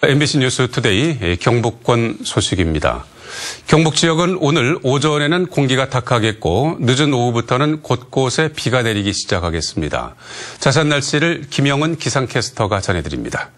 MBC 뉴스 투데이 경북권 소식입니다. 경북 지역은 오늘 오전에는 공기가 탁하겠고 늦은 오후부터는 곳곳에 비가 내리기 시작하겠습니다. 자세한 날씨를 김영은 기상캐스터가 전해드립니다.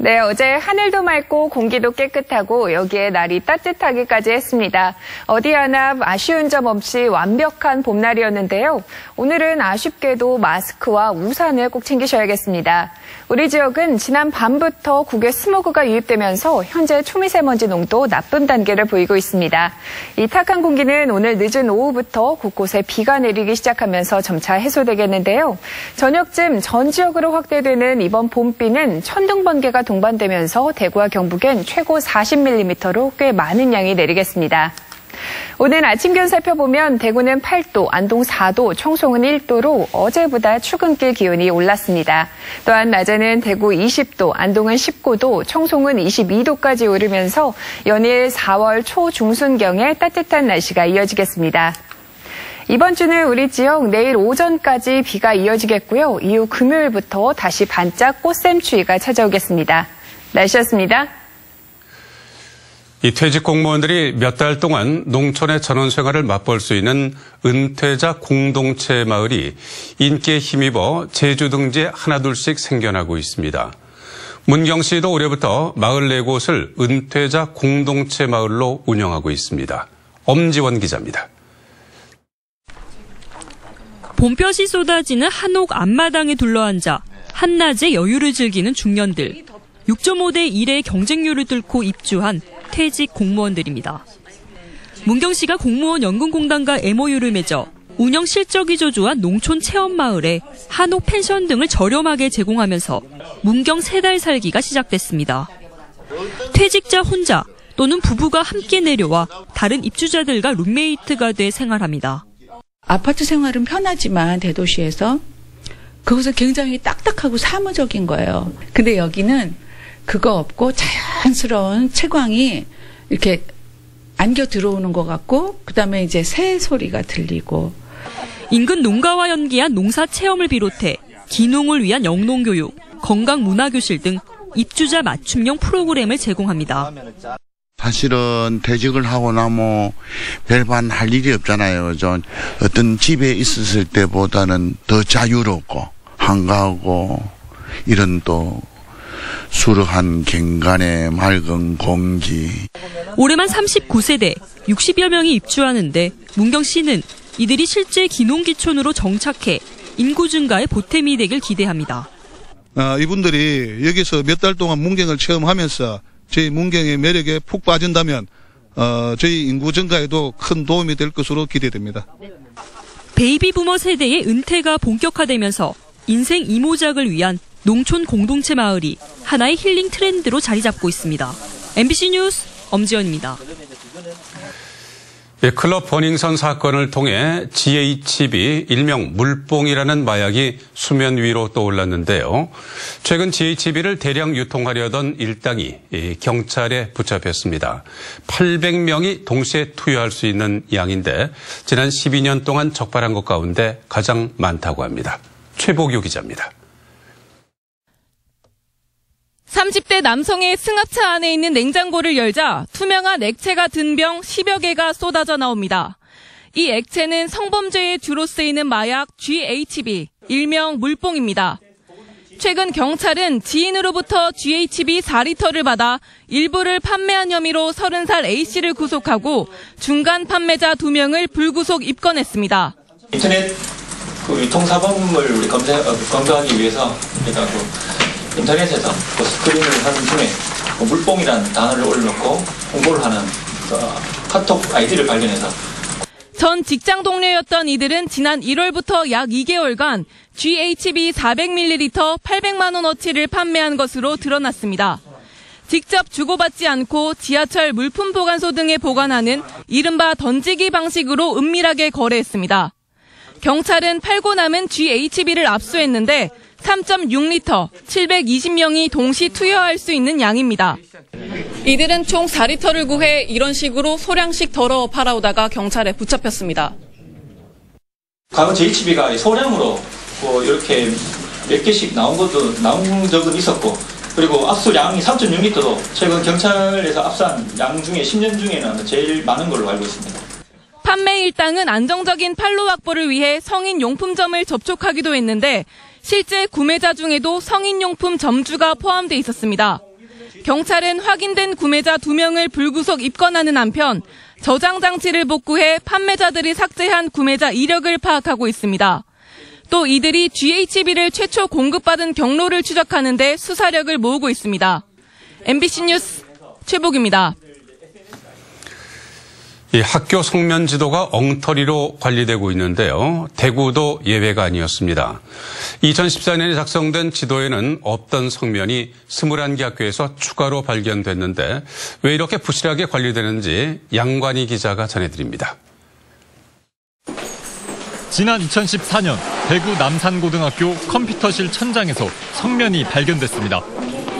네, 어제 하늘도 맑고 공기도 깨끗하고 여기에 날이 따뜻하기까지 했습니다. 어디 하나 아쉬운 점 없이 완벽한 봄날이었는데요. 오늘은 아쉽게도 마스크와 우산을 꼭 챙기셔야겠습니다. 우리 지역은 지난 밤부터 국외 스모그가 유입되면서 현재 초미세먼지 농도 나쁨 단계를 보이고 있습니다. 이 탁한 공기는 오늘 늦은 오후부터 곳곳에 비가 내리기 시작하면서 점차 해소되겠는데요. 저녁쯤 전 지역으로 확대되는 이번 봄비는 천둥, 번개가 동반되면서 대구와 경북엔 최고 40mm로 꽤 많은 양이 내리겠습니다. 오늘 아침 기온 살펴보면 대구는 8도, 안동 4도, 청송은 1도로 어제보다 출근길 기온이 올랐습니다. 또한 낮에는 대구 20도, 안동은 19도, 청송은 22도까지 오르면서 연일 4월 초중순경에 따뜻한 날씨가 이어지겠습니다. 이번 주는 우리 지역 내일 오전까지 비가 이어지겠고요. 이후 금요일부터 다시 반짝 꽃샘추위가 찾아오겠습니다. 날씨였습니다. 이 퇴직 공무원들이 몇 달 동안 농촌의 전원생활을 맛볼 수 있는 은퇴자 공동체 마을이 인기에 힘입어 제주 등지에 하나둘씩 생겨나고 있습니다. 문경시도 올해부터 마을 4곳을 은퇴자 공동체 마을로 운영하고 있습니다. 엄지원 기자입니다. 봄볕이 쏟아지는 한옥 앞마당에 둘러앉아 한낮에 여유를 즐기는 중년들. 6.5대 1의 경쟁률을 뚫고 입주한 퇴직 공무원들입니다. 문경시가 공무원 연금공단과 MOU를 맺어 운영 실적이 저조한 농촌 체험마을에 한옥 펜션 등을 저렴하게 제공하면서 문경 3달 살기가 시작됐습니다. 퇴직자 혼자 또는 부부가 함께 내려와 다른 입주자들과 룸메이트가 돼 생활합니다. 아파트 생활은 편하지만 대도시에서 그것은 굉장히 딱딱하고 사무적인 거예요. 근데 여기는 그거 없고 자연스러운 채광이 이렇게 안겨 들어오는 것 같고 그다음에 이제 새 소리가 들리고 인근 농가와 연계한 농사 체험을 비롯해 기농을 위한 영농교육, 건강문화교실 등 입주자 맞춤형 프로그램을 제공합니다. 사실은 퇴직을 하고 나면 별반 할 일이 없잖아요. 어떤 집에 있었을 때보다는 더 자유롭고 한가하고 이런 또 수려한 경관의 맑은 공기. 올해만 39세대 60여 명이 입주하는데 문경시는 이들이 실제 기농기촌으로 정착해 인구 증가에 보탬이 되길 기대합니다. 이분들이 여기서 몇 달 동안 문경을 체험하면서 저희 문경의 매력에 푹 빠진다면 저희 인구 증가에도 큰 도움이 될 것으로 기대됩니다. 베이비 부머 세대의 은퇴가 본격화되면서 인생 이모작을 위한 농촌 공동체 마을이 하나의 힐링 트렌드로 자리 잡고 있습니다. MBC 뉴스 엄지연입니다. 클럽 버닝썬 사건을 통해 GHB 일명 물뽕이라는 마약이 수면 위로 떠올랐는데요. 최근 GHB를 대량 유통하려던 일당이 경찰에 붙잡혔습니다. 800명이 동시에 투여할 수 있는 양인데 지난 12년 동안 적발한 것 가운데 가장 많다고 합니다. 최보규 기자입니다. 30대 남성의 승합차 안에 있는 냉장고를 열자 투명한 액체가 든 병 10여 개가 쏟아져 나옵니다. 이 액체는 성범죄에 주로 쓰이는 마약 GHB, 일명 물뽕입니다. 최근 경찰은 지인으로부터 GHB 4리터를 받아 일부를 판매한 혐의로 30살 A씨를 구속하고 중간 판매자 2명을 불구속 입건했습니다. 인터넷 유통사범을 우리 검증하기 위해서 우리가 인터넷에서 스크린을 하는 중에 물뽕이라는 단어를 올려놓고 홍보를 하는 카톡 아이디를 발견해서 전 직장 동료였던 이들은 지난 1월부터 약 2개월간 GHB 400ml 800만 원어치를 판매한 것으로 드러났습니다. 직접 주고받지 않고 지하철 물품 보관소 등에 보관하는 이른바 던지기 방식으로 은밀하게 거래했습니다. 경찰은 팔고 남은 GHB를 압수했는데 3.6리터, 720명이 동시 투여할 수 있는 양입니다. 이들은 총 4리터를 구해 이런 식으로 소량씩 덜어 팔아오다가 경찰에 붙잡혔습니다. 과거 GHB가 소량으로 이렇게 몇 개씩 나온 적은 있었고 그리고 압수량이 3.6리터도 최근 경찰에서 압수한 양 중에 10년 중에는 제일 많은 걸로 알고 있습니다. 판매 일당은 안정적인 판로 확보를 위해 성인용품점을 접촉하기도 했는데 실제 구매자 중에도 성인용품 점주가 포함돼 있었습니다. 경찰은 확인된 구매자 2명을 불구속 입건하는 한편 저장 장치를 복구해 판매자들이 삭제한 구매자 이력을 파악하고 있습니다. 또 이들이 GHB를 최초 공급받은 경로를 추적하는 데 수사력을 모으고 있습니다. MBC 뉴스 최복입니다. 이 학교 성면 지도가 엉터리로 관리되고 있는데요. 대구도 예외가 아니었습니다. 2014년에 작성된 지도에는 없던 성면이 21개 학교에서 추가로 발견됐는데 왜 이렇게 부실하게 관리되는지 양관희 기자가 전해드립니다. 지난 2014년 대구 남산고등학교 컴퓨터실 천장에서 성면이 발견됐습니다.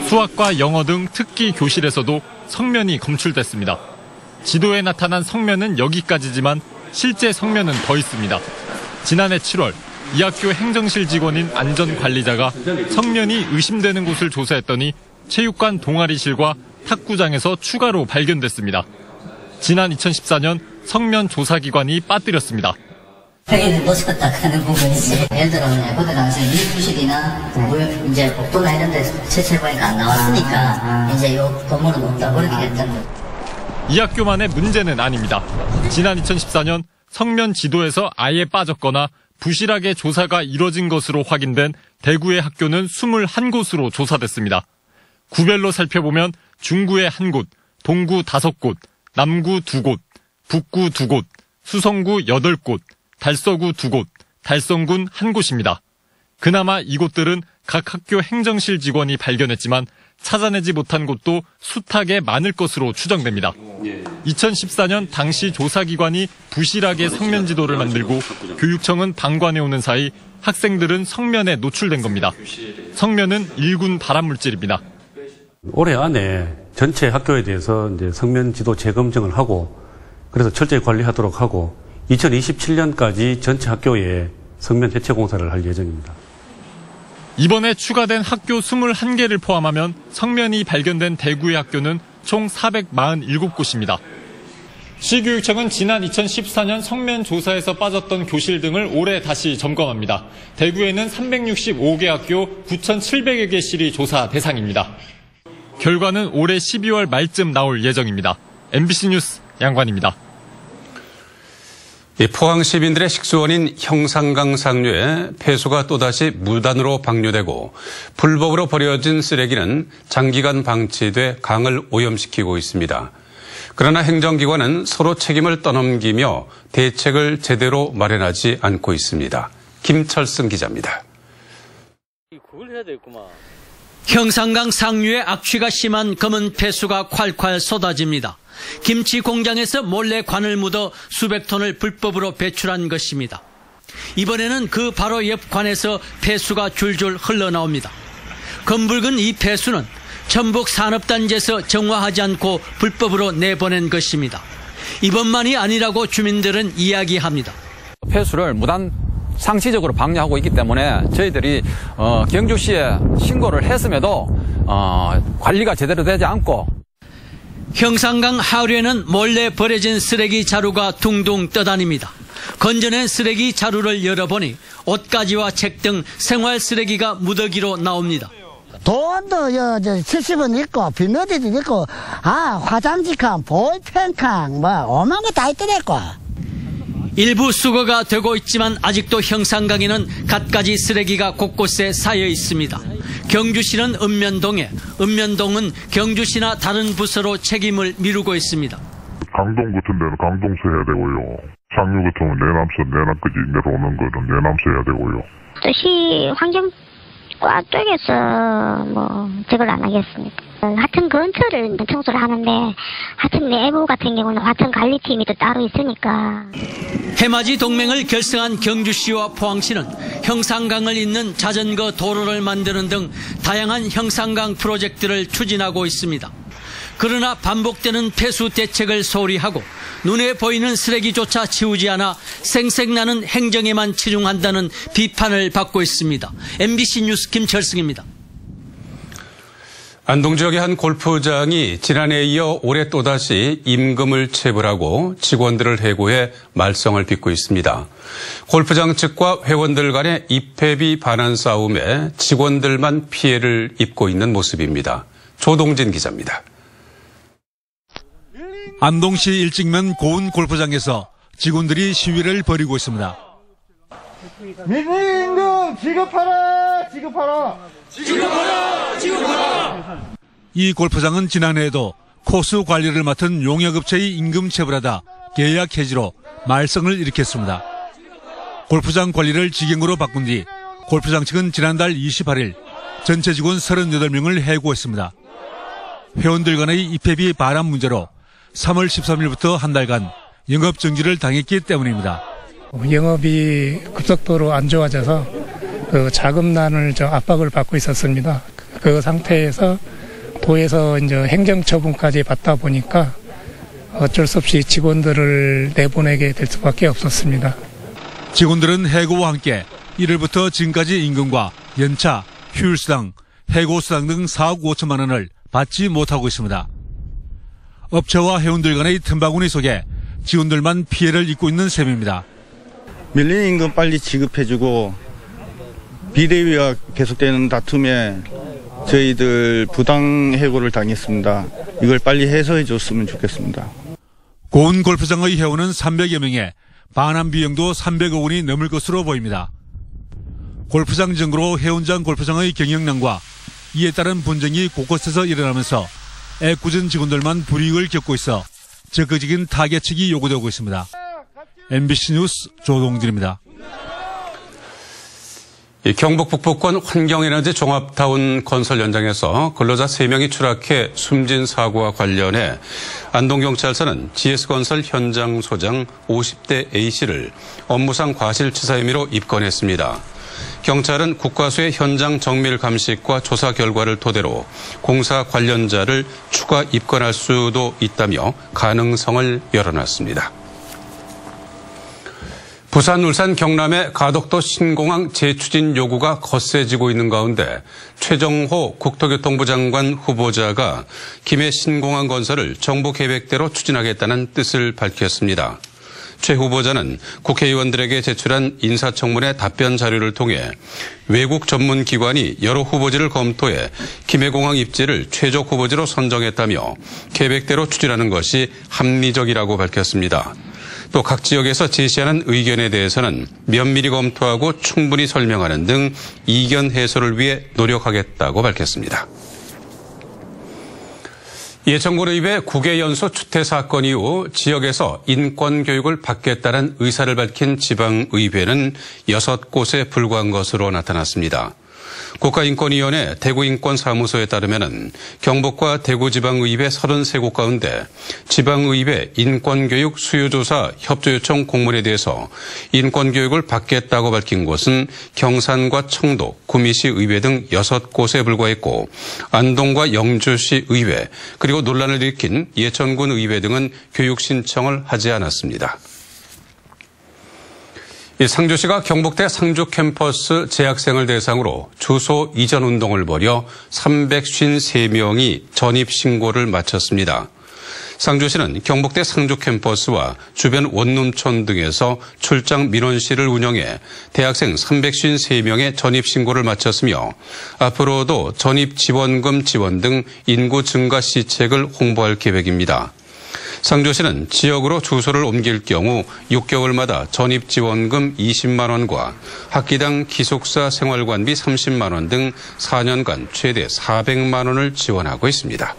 수학과 영어 등 특기 교실에서도 성면이 검출됐습니다. 지도에 나타난 성면은 여기까지지만 실제 성면은 더 있습니다. 지난해 7월 이 학교 행정실 직원인 안전관리자가 성면이 의심되는 곳을 조사했더니 체육관 동아리실과 탁구장에서 추가로 발견됐습니다. 지난 2014년 성면 조사기관이 빠뜨렸습니다. 폐기는 놓쳤다 하는 부분이지. 예를 들어 거기 가서 미술실이나 이제 복도나 이런 데 채취해보니까 안 나왔으니까 이제 요 건물은 없다 그렇게 했던 거. 이 학교만의 문제는 아닙니다. 지난 2014년 성면 지도에서 아예 빠졌거나 부실하게 조사가 이뤄진 것으로 확인된 대구의 학교는 21곳으로 조사됐습니다. 구별로 살펴보면 중구에 1곳, 동구 5곳, 남구 2곳, 북구 2곳, 수성구 8곳, 달서구 2곳, 달성군 1곳입니다. 그나마 이곳들은 각 학교 행정실 직원이 발견했지만 찾아내지 못한 곳도 숱하게 많을 것으로 추정됩니다. 2014년 당시 조사기관이 부실하게 성면 지도를 만들고 교육청은 방관해오는 사이 학생들은 성면에 노출된 겁니다. 성면은 일군 발암물질입니다. 올해 안에 전체 학교에 대해서 이제 성면 지도 재검증을 하고 그래서 철저히 관리하도록 하고 2027년까지 전체 학교에 성면 해체 공사를 할 예정입니다. 이번에 추가된 학교 21개를 포함하면 성면이 발견된 대구의 학교는 총 447곳입니다. 시교육청은 지난 2014년 성면 조사에서 빠졌던 교실 등을 올해 다시 점검합니다. 대구에는 365개 학교 9,700여 개 실이 조사 대상입니다. 결과는 올해 12월 말쯤 나올 예정입니다. MBC 뉴스 양관입니다. 포항 시민들의 식수원인 형산강 상류에 폐수가 또다시 무단으로 방류되고 불법으로 버려진 쓰레기는 장기간 방치돼 강을 오염시키고 있습니다. 그러나 행정기관은 서로 책임을 떠넘기며 대책을 제대로 마련하지 않고 있습니다. 김철승 기자입니다. 그걸 해야 되겠구만. 형산강 상류에 악취가 심한 검은 폐수가 콸콸 쏟아집니다. 김치 공장에서 몰래 관을 묻어 수백 톤을 불법으로 배출한 것입니다. 이번에는 그 바로 옆 관에서 폐수가 줄줄 흘러나옵니다. 검붉은 이 폐수는 전북 산업단지에서 정화하지 않고 불법으로 내보낸 것입니다. 이번만이 아니라고 주민들은 이야기합니다. 폐수를 무단 상시적으로 방류하고 있기 때문에 저희들이 경주시에 신고를 했음에도 관리가 제대로 되지 않고 형산강 하류에는 몰래 버려진 쓰레기 자루가 둥둥 떠다닙니다. 건져낸 쓰레기 자루를 열어보니 옷가지와 책 등 생활 쓰레기가 무더기로 나옵니다. 돈도 70원 있고 비누디도 있고 화장지칸 볼펜칸 뭐 오만 거 다 있더랬고. 일부 수거가 되고 있지만 아직도 형산강에는 갖가지 쓰레기가 곳곳에 쌓여 있습니다. 경주시는 읍면동에, 읍면동은 경주시나 다른 부서로 책임을 미루고 있습니다. 강동 같은 데는 강동서 해야 되고요. 상류 같은 경우는 내남까지 내려오는 거는 내남서 해야 되고요. 시 환경과 쪽에서 제거를 안 하겠습니까? 하여튼 근처를 청소를 하는데 하여튼 내부 같은 경우는 하여튼 관리팀이 또 따로 있으니까. 해맞이 동맹을 결성한 경주시와 포항시는 형산강을 잇는 자전거 도로를 만드는 등 다양한 형산강 프로젝트를 추진하고 있습니다. 그러나 반복되는 폐수 대책을 소홀히 하고 눈에 보이는 쓰레기조차 치우지 않아 생색나는 행정에만 치중한다는 비판을 받고 있습니다. MBC 뉴스 김철승입니다. 안동 지역의 한 골프장이 지난해에 이어 올해 또다시 임금을 체불하고 직원들을 해고해 말썽을 빚고 있습니다. 골프장 측과 회원들 간의 입회비 반환 싸움에 직원들만 피해를 입고 있는 모습입니다. 조동진 기자입니다. 안동시 일직면 고운 골프장에서 직원들이 시위를 벌이고 있습니다. 민임금 지급하라! 지급하라! 지급하라! 지급하라! 이 골프장은 지난해에도 코스 관리를 맡은 용역업체의 임금 체불하다 계약 해지로 말썽을 일으켰습니다. 골프장 관리를 직영으로 바꾼 뒤 골프장 측은 지난달 28일 전체 직원 38명을 해고했습니다. 회원들 간의 입회비 반환 문제로 3월 13일부터 한 달간 영업정지를 당했기 때문입니다. 영업이 급속도로 안 좋아져서 자금난을 압박을 받고 있었습니다. 그 상태에서 도에서 이제 행정처분까지 받다 보니까 어쩔 수 없이 직원들을 내보내게 될 수밖에 없었습니다. 직원들은 해고와 함께 1월부터 지금까지 임금과 연차, 휴일수당, 해고수당 등 4억 5천만 원을 받지 못하고 있습니다. 업체와 회원들 간의 틈바구니 속에 직원들만 피해를 입고 있는 셈입니다. 밀린 임금 빨리 지급해주고 비대위가 계속되는 다툼에 저희들 부당 해고를 당했습니다. 이걸 빨리 해소해 줬으면 좋겠습니다. 고운 골프장의 회원은 300여 명에 반환 비용도 300억 원이 넘을 것으로 보입니다. 골프장 증거로 회원장 골프장의 경영난과 이에 따른 분쟁이 곳곳에서 일어나면서 애꿎은 직원들만 불이익을 겪고 있어 적극적인 타개책이 요구되고 있습니다. MBC 뉴스 조동진입니다. 경북 북부권 환경에너지 종합타운 건설 현장에서 근로자 3명이 추락해 숨진 사고와 관련해 안동경찰서는 GS건설 현장 소장 50대 A씨를 업무상 과실치사 혐의로 입건했습니다. 경찰은 국과수의 현장 정밀 감식과 조사 결과를 토대로 공사 관련자를 추가 입건할 수도 있다며 가능성을 열어놨습니다. 부산, 울산, 경남의 가덕도 신공항 재추진 요구가 거세지고 있는 가운데 최정호 국토교통부 장관 후보자가 김해 신공항 건설을 정부 계획대로 추진하겠다는 뜻을 밝혔습니다. 최 후보자는 국회의원들에게 제출한 인사청문회 답변 자료를 통해 외국 전문기관이 여러 후보지를 검토해 김해공항 입지를 최적 후보지로 선정했다며 계획대로 추진하는 것이 합리적이라고 밝혔습니다. 또 각 지역에서 제시하는 의견에 대해서는 면밀히 검토하고 충분히 설명하는 등 이견 해소를 위해 노력하겠다고 밝혔습니다. 예천군의회 9개 연소 추태 사건 이후 지역에서 인권교육을 받겠다는 의사를 밝힌 지방의회는 6곳에 불과한 것으로 나타났습니다. 국가인권위원회 대구인권사무소에 따르면 경북과 대구지방의회 33곳 가운데 지방의회 인권교육 수요조사 협조요청 공문에 대해서 인권교육을 받겠다고 밝힌 곳은 경산과 청도, 구미시 의회 등 6곳에 불과했고 안동과 영주시 의회 그리고 논란을 일으킨 예천군 의회 등은 교육 신청을 하지 않았습니다. 상주시가 경북대 상주 캠퍼스 재학생을 대상으로 주소 이전 운동을 벌여 353명이 전입신고를 마쳤습니다. 상주시는 경북대 상주 캠퍼스와 주변 원룸촌 등에서 출장 민원실을 운영해 대학생 353명의 전입신고를 마쳤으며 앞으로도 전입지원금 지원 등 인구 증가 시책을 홍보할 계획입니다. 상주시는 지역으로 주소를 옮길 경우 6개월마다 전입지원금 20만 원과 학기당 기숙사 생활관비 30만 원 등 4년간 최대 400만 원을 지원하고 있습니다.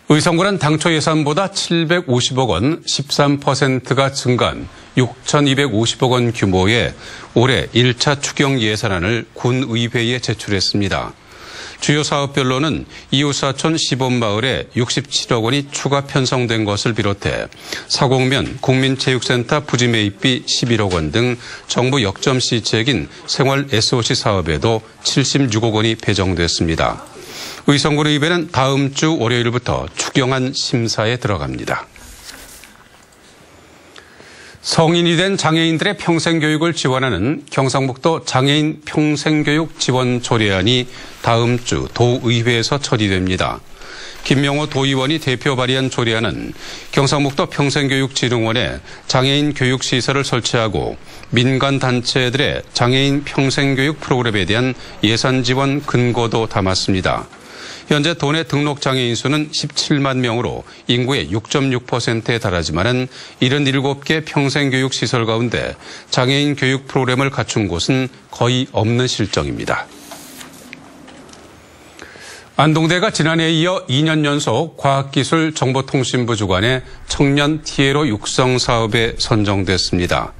의성군은 당초 예산보다 750억 원, 13%가 증가한 6,250억 원 규모의 올해 1차 추경 예산안을 군의회에 제출했습니다. 주요 사업별로는 이웃사촌 시범마을에 67억 원이 추가 편성된 것을 비롯해 사곡면 국민체육센터 부지 매입비 11억 원 등 정부 역점 시책인 생활 SOC 사업에도 76억 원이 배정됐습니다. 의성군의회는 다음 주 월요일부터 추경안 심사에 들어갑니다. 성인이 된 장애인들의 평생교육을 지원하는 경상북도 장애인 평생교육 지원 조례안이 다음 주 도의회에서 처리됩니다. 김명호 도의원이 대표 발의한 조례안은 경상북도 평생교육진흥원에 장애인 교육시설을 설치하고 민간단체들의 장애인 평생교육 프로그램에 대한 예산 지원 근거도 담았습니다. 현재 도내 등록 장애인 수는 17만 명으로 인구의 6.6%에 달하지만 77개 평생교육 시설 가운데 장애인 교육 프로그램을 갖춘 곳은 거의 없는 실정입니다. 안동대가 지난해에 이어 2년 연속 과학기술정보통신부 주관의 청년 티에로 육성 사업에 선정됐습니다.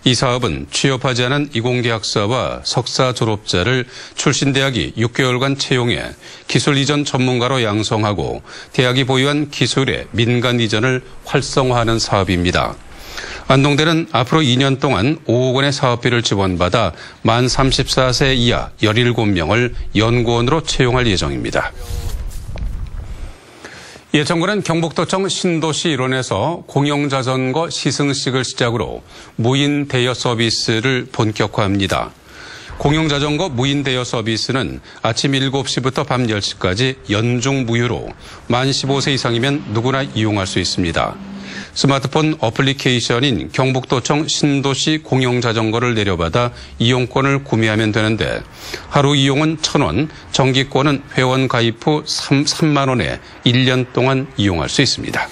이 사업은 취업하지 않은 이공계학사와 석사 졸업자를 출신 대학이 6개월간 채용해 기술 이전 전문가로 양성하고 대학이 보유한 기술의 민간 이전을 활성화하는 사업입니다. 안동대는 앞으로 2년 동안 5억 원의 사업비를 지원받아 만 34세 이하 17명을 연구원으로 채용할 예정입니다. 정부는 경북도청 신도시 일원에서 공영자전거 시승식을 시작으로 무인 대여 서비스를 본격화합니다. 공영자전거 무인 대여 서비스는 아침 7시부터 밤 10시까지 연중 무휴로 만 15세 이상이면 누구나 이용할 수 있습니다. 스마트폰 어플리케이션인 경북도청 신도시 공영자전거를 내려받아 이용권을 구매하면 되는데 하루 이용은 1,000원, 정기권은 회원 가입 후 3만 원에 1년 동안 이용할 수 있습니다.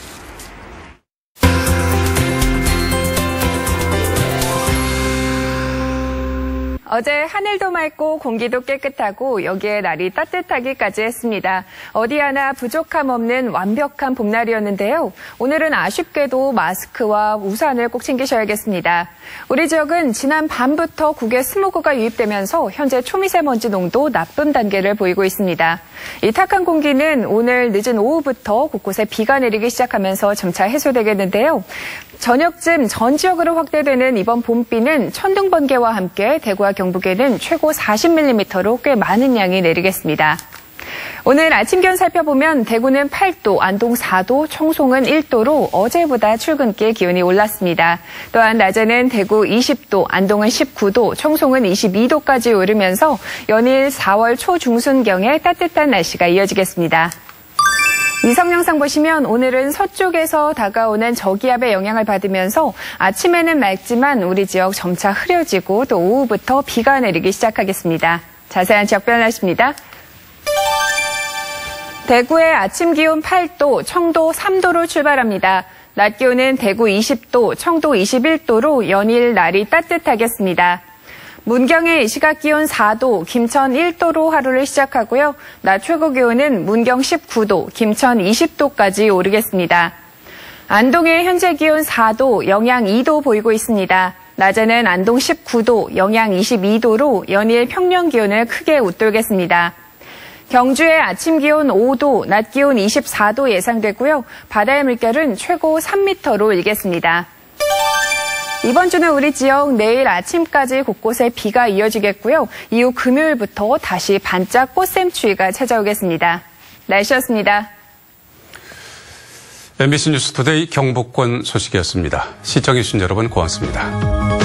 어제 하늘도 맑고 공기도 깨끗하고 여기에 날이 따뜻하기까지 했습니다. 어디 하나 부족함 없는 완벽한 봄날이었는데요. 오늘은 아쉽게도 마스크와 우산을 꼭 챙기셔야겠습니다. 우리 지역은 지난 밤부터 국외 스모그가 유입되면서 현재 초미세먼지 농도 나쁨 단계를 보이고 있습니다. 이 탁한 공기는 오늘 늦은 오후부터 곳곳에 비가 내리기 시작하면서 점차 해소되겠는데요. 저녁쯤 전 지역으로 확대되는 이번 봄비는 천둥 번개와 함께 대구와 경북에는 최고 40mm로 꽤 많은 양이 내리겠습니다. 오늘 아침 기온 살펴보면 대구는 8도, 안동 4도, 청송은 1도로 어제보다 출근길 기온이 올랐습니다. 또한 낮에는 대구 20도, 안동은 19도, 청송은 22도까지 오르면서 연일 4월 초중순경에 따뜻한 날씨가 이어지겠습니다. 위성 영상 보시면 오늘은 서쪽에서 다가오는 저기압의 영향을 받으면서 아침에는 맑지만 우리 지역 점차 흐려지고 또 오후부터 비가 내리기 시작하겠습니다. 자세한 지역별 날씨입니다. 대구의 아침 기온 8도, 청도 3도로 출발합니다. 낮 기온은 대구 20도, 청도 21도로 연일 날이 따뜻하겠습니다. 문경의 시각 기온 4도, 김천 1도로 하루를 시작하고요. 낮 최고 기온은 문경 19도, 김천 20도까지 오르겠습니다. 안동의 현재 기온 4도, 영양 2도 보이고 있습니다. 낮에는 안동 19도, 영양 22도로 연일 평년 기온을 크게 웃돌겠습니다. 경주의 아침 기온 5도, 낮 기온 24도 예상되고요. 바다의 물결은 최고 3m로 일겠습니다. 이번 주는 우리 지역 내일 아침까지 곳곳에 비가 이어지겠고요. 이후 금요일부터 다시 반짝 꽃샘추위가 찾아오겠습니다. 날씨였습니다. MBC 뉴스투데이 경북권 소식이었습니다. 시청해주신 여러분 고맙습니다.